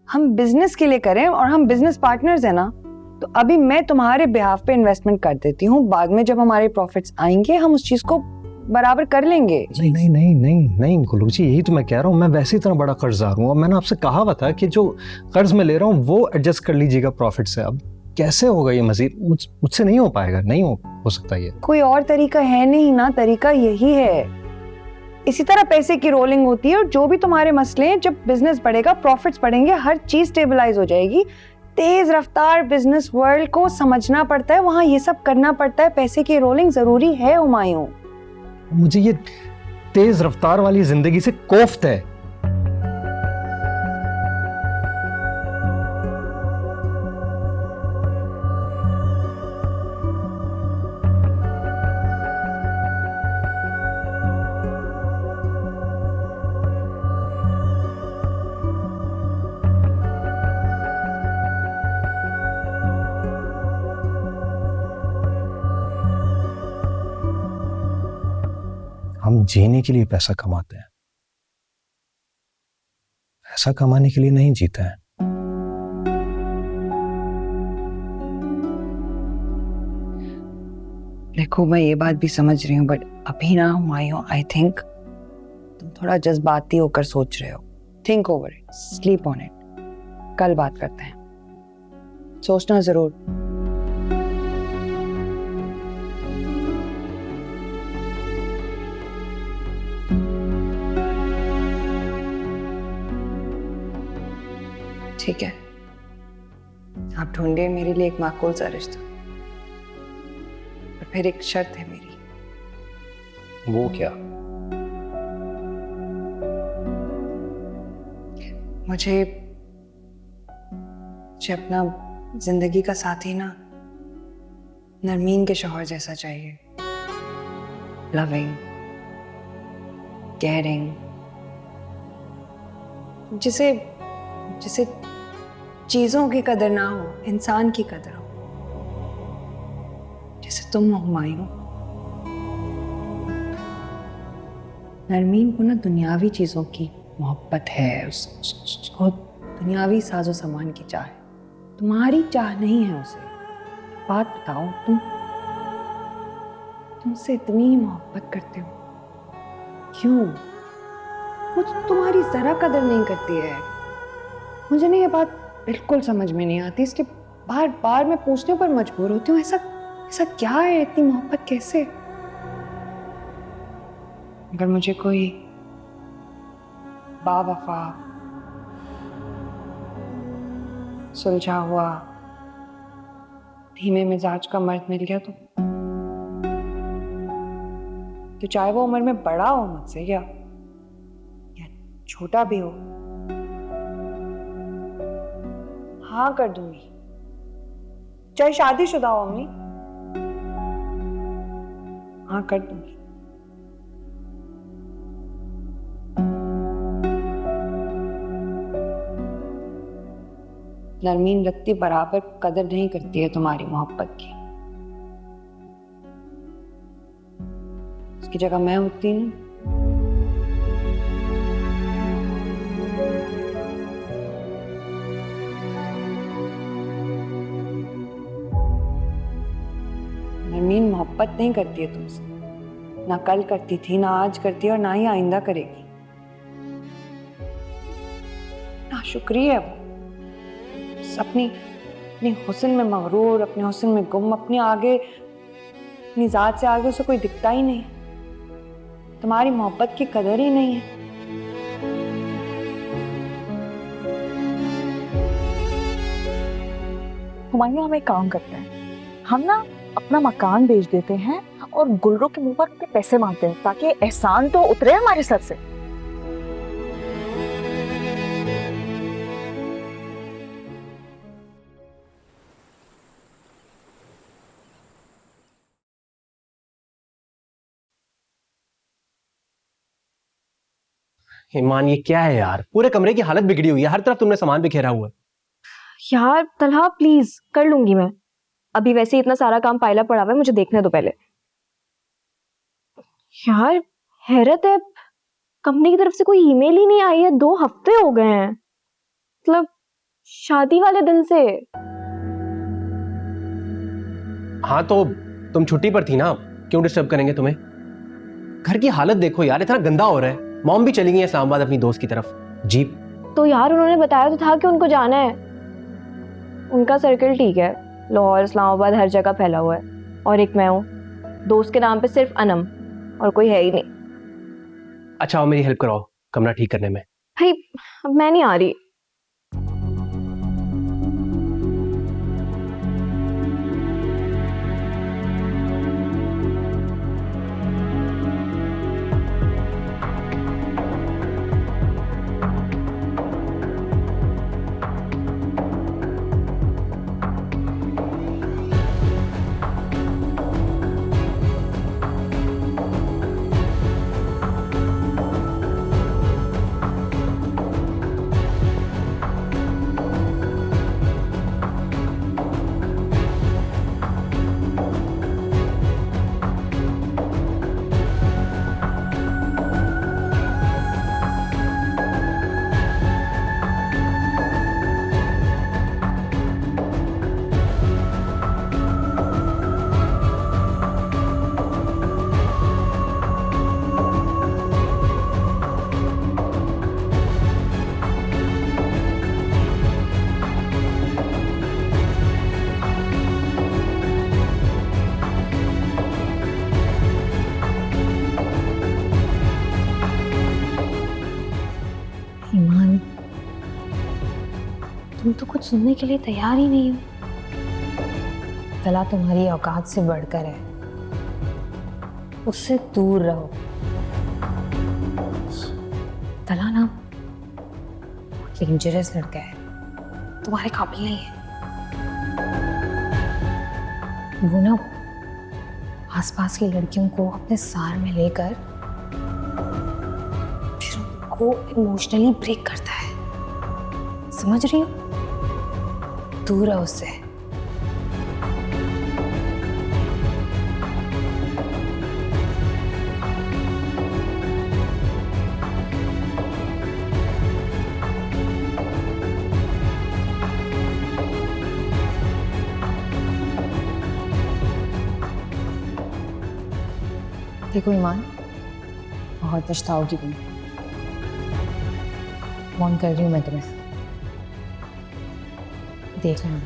हम बिजनेस के लिए करें और हम बिजनेस पार्टनर्स हैं ना, तो अभी मैं तुम्हारे बिहाफ पे इन्वेस्टमेंट कर देती हूँ, बाद में जब हमारे प्रॉफिट्स आएंगे हम उस चीज को बराबर कर लेंगे। नहीं नहीं नहीं नहीं नहीं गोलोक जी, यही तो मैं कह रहा हूँ। मैं वैसे इतना बड़ा कर्जदार हूँ, और मैंने आपसे कहा हुआ था कि जो कर्ज मैं ले रहा हूँ वो एडजस्ट कर लीजिएगा प्रॉफिट से। अब कैसे होगा ये मजीद? मुझसे नहीं हो पाएगा, नहीं हो सकता ये। कोई और तरीका है नहीं ना, तरीका यही है। इसी तरह पैसे की रोलिंग होती है, और जो भी तुम्हारे मसले हैं, जब बिजनेस बढ़ेगा, प्रॉफिट्स बढ़ेंगे, हर चीज स्टेबलाइज हो जाएगी। तेज रफ्तार बिजनेस वर्ल्ड को समझना पड़ता है, वहां ये सब करना पड़ता है। पैसे की रोलिंग जरूरी है हुमायूं। मुझे ये तेज रफ्तार वाली जिंदगी से कोफ्त है। हम जीने के लिए पैसा कमाते हैं, पैसा कमाने के लिए नहीं जीते हैं। देखो मैं ये बात भी समझ रही हूँ, बट अभी ना हुमायूं, आई थिंक तुम थोड़ा जज्बाती होकर सोच रहे हो। Think over it, sleep on it, कल बात करते हैं, सोचना जरूर। ठीक है, आप ढूंढिए मेरे लिए एक माकूल सा रिश्ता, और फिर एक शर्त है मेरी। वो क्या? मुझे अपना जिंदगी का साथी ना नरमीन के शौहर जैसा चाहिए। लविंग, केयरिंग, जिसे जिसे चीजों की कदर ना हो, इंसान की कदर हो, जैसे तुम हो हुमायूं। नरमीन को ना दुनियावी चीजों की मोहब्बत है, उसको दुनियावी साजो सामान की चाह है। तुम्हारी चाह नहीं है उसे। बात बताओ, तुमसे इतनी ही मोहब्बत करते हो, क्यों? वो तो तुम्हारी जरा कदर नहीं करती है। मुझे ना ये बात बिल्कुल समझ में नहीं आती, इसलिए बार बार मैं पूछने पर मजबूर होती हूँ, ऐसा क्या है, इतनी मोहब्बत कैसे? अगर मुझे कोई बावफा, सुलझा हुआ, धीमे मिजाज का मर्द मिल गया तो चाहे वो उम्र में बड़ा हो मुझसे या छोटा भी हो, हाँ कर दूंगी। चाहे शादीशुदा हो अम्मी, हाँ कर दूंगी। नरमीन रत्ती बराबर कदर नहीं करती है तुम्हारी मोहब्बत की। उसकी जगह मैं होती ना, नरमीन मोहब्बत नहीं करती है तुमसे, ना कल करती थी, ना आज करती है, और ना ही आइंदा करेगी। ना शुक्रिया है वो, अपनी हुस्न में मगरूर, अपने हुस्न में गुम, अपनी जात से आगे उसे कोई दिखता ही नहीं। तुम्हारी मोहब्बत की कदर ही नहीं है। हुमायूं, हम एक काम करते हैं, हम ना अपना मकान बेच देते हैं और गुलरों के मुंह पर उनके पैसे मांगते हैं, ताकि एहसान तो उतरे हमारे सर से। ईमान, ये क्या है यार? पूरे कमरे की हालत बिगड़ी हुई है, हर तरफ तुमने सामान बिखेरा हुआ है। यार तलहा, प्लीज, कर लूंगी मैं। अभी वैसे ही इतना सारा काम पाइला पड़ा हुआ है, मुझे देखने दो पहले। यार हैरत है, कंपनी की तरफ से कोई ईमेल ही नहीं आई है, 2 हफ्ते हो गए हैं। मतलब शादी वाले दिन से। हाँ तो तुम छुट्टी पर थी ना, क्यों डिस्टर्ब करेंगे तुम्हें? घर की हालत देखो यार, इतना गंदा हो रहा है। मॉम भी चली गई है इस्लामाबाद अपनी दोस्त की तरफ। जीप तो यार उन्होंने बताया तो था कि उनको जाना है। उनका सर्कल ठीक है, लाहौर इस्लामाबाद हर जगह फैला हुआ है। और एक मैं हूँ, दोस्त के नाम पे सिर्फ अनम, और कोई है ही नहीं। अच्छा आओ मेरी हेल्प कराओ कमरा ठीक करने में। भाई अब मैं नहीं आ रही। ईमान, तुम तो कुछ सुनने के लिए तैयार ही नहीं हो। तला तुम्हारी औकात से बढ़कर है, उससे दूर रहो। तला ना डेंजरस लड़का है, तुम्हारे काबिल नहीं है। वो ना आसपास की लड़कियों को अपने सार में लेकर फिर उनको इमोशनली ब्रेक करता है, समझ रही हो? दूर है उससे। देखो ईमान, बहुत पछताओगी तुम। फोन कर रही हूँ मैं तुम्हें, देख लेना।